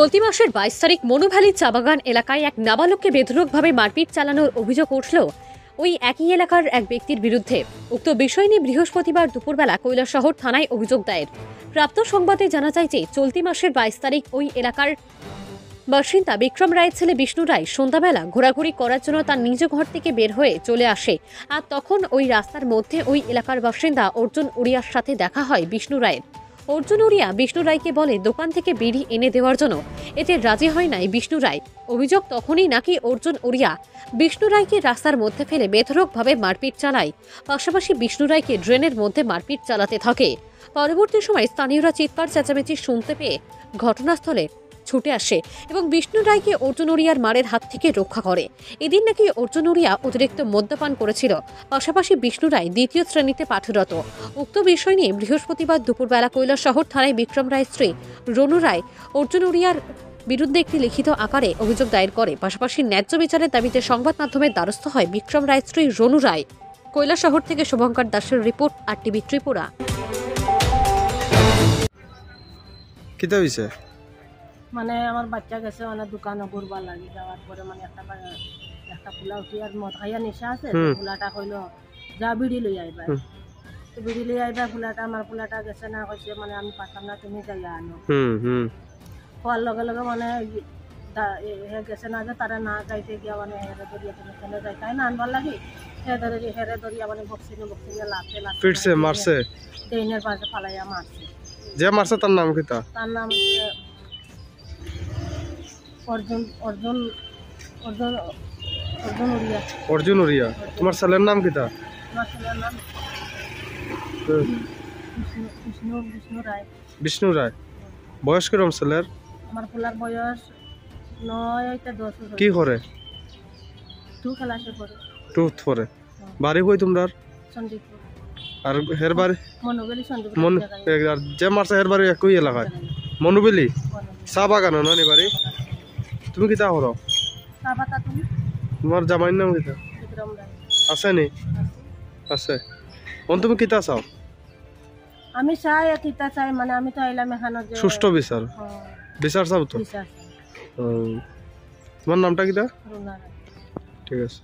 চলতি মাসের 22 তারিখ মনুভ্যালি চা বাগান এলাকায় এক নাবালককে বেধড়কভাবে মারপিট চালানোর অভিযোগ উঠল ওই একই এলাকার এক ব্যক্তির বিরুদ্ধে। উক্ত বিষয় নিয়ে বৃহস্পতিবার দুপুরবেলা কৈলাসহর থানায় অভিযোগ দায়ের। প্রাপ্ত সংবাদে জানা যায় যে চলতি মাসের 22 তারিখ ওই এলাকার বাসিন্দা বিক্রম রায়ের ছেলে বিষ্ণু রায় সন্ধ্যাবেলা ঘোরাঘুরি করার জন্য তার নিজ ঘর থেকে বের হয়ে চলে আসে। আর তখন ওই রাস্তার মধ্যে ওই এলাকার বাসিন্দা অর্জুন উড়িয়ার সাথে দেখা হয় বিষ্ণু রায়ের। অর্জুন উড়িয়া বিষ্ণু রায়কে বলে দোকান থেকে বিড়ি এনে দেওয়ার জন্য। এতে রাজি হয় নাই বিষ্ণু রায়। অভিযোগ তখনই নাকি অর্জুন উড়িয়া বিষ্ণু রায়কে রাস্তার মধ্যে ফেলে বেধড়কভাবে মারপিট চালায়। পাশাপাশি বিষ্ণু রায়কে ড্রেনের মধ্যে মারপিট চালাতে থাকে। পরবর্তী সময় স্থানীয়রা চিৎকার চেঁচামেচি শুনতে পেয়ে ঘটনাস্থলে ছুটে আসে এবং বিষ্ণু রায়কে অর্জুন উড়িয়ার মারের হাত থেকে রক্ষা করে। এদিন নাকি অর্জুন উড়িয়া অতিরিক্ত মদ্যপান করেছিল। পাশাপাশি বিষ্ণু রায় দ্বিতীয় শ্রেণীতে পাঠরত। উক্ত বিষয় নিয়ে বৃহস্পতিবার দুপুরবেলা কৈলাসহর থানায় বিক্রম রায়ের স্ত্রী রনু রায় অর্জুন উড়িয়ার বিরুদ্ধে একটি লিখিত আকারে অভিযোগ দায়ের করে। পাশাপাশি ন্যায্য বিচারের দাবিতে সংবাদ মাধ্যমের দ্বারস্থ হয় বিক্রম রায়ের স্ত্রী রনু রায়। কৈলাসহর থেকে শুভঙ্কর দাসের রিপোর্ট, RTV ত্রিপুরা। মানে আমার বাচ্চা গেছে মানে দোকানে ঘুরবার লাগে, যাওয়ার পরে মানে একটা ফুলা উঠি আর মদ খাইয়া নেশা আছে। ফুলাটা কইল যা বিড়ি লই আইবা, তো বিড়ি লই আইবা। ফুলাটা আমার ফুলাটা গেছে না, কইছে মানে আমি পারতাম না, তুমি যাইয়া আনো। হওয়ার লগে লগে মানে গেছে না যে তারা না যাইতে গিয়া মানে হেরে ধরিয়া তুমি কেন যাই তাই না আনবার লাগে। হেরে ধরিয়া মানে বক্সিনে লাফতে লাফতে মারছে, ট্রেনের পাশে ফালাইয়া মারছে। যে মারছে তার নাম কি? তার নাম অর্জুন উড়িয়া। তোমার ছেলের নাম কি? আমার ছেলের নাম বিষ্ণু রায়। বয়স কিরম ছেলের? আমার ফুলার বয়স 9-10। কি করে? 2 ক্লাসে পড়ে। 2 পড়ে। বাড়ি কই তোমরা? সন্দীপপুর। আর হের বাড়ি? মনুবেলি সন্দীপপুর। আর যে মারছে হের বাড়ি একই এলাকায়? মনুবেলি চা বাগান নানি বাড়ি। তুমি কিতা করো? চা পাতা। তুমি? তোমার জামাইর নাম কিতা? বিক্রম রায়। আছে নি? আছে। তুমি কিতা চাও? আমি চাই কিতা চাই মানে আমি তো আইলাম এখানে যে সুষ্ঠু বিচার। বিচার চাও তো? বিচার। তোমার নামটা কিতা? রুনা রায়। ঠিক আছে।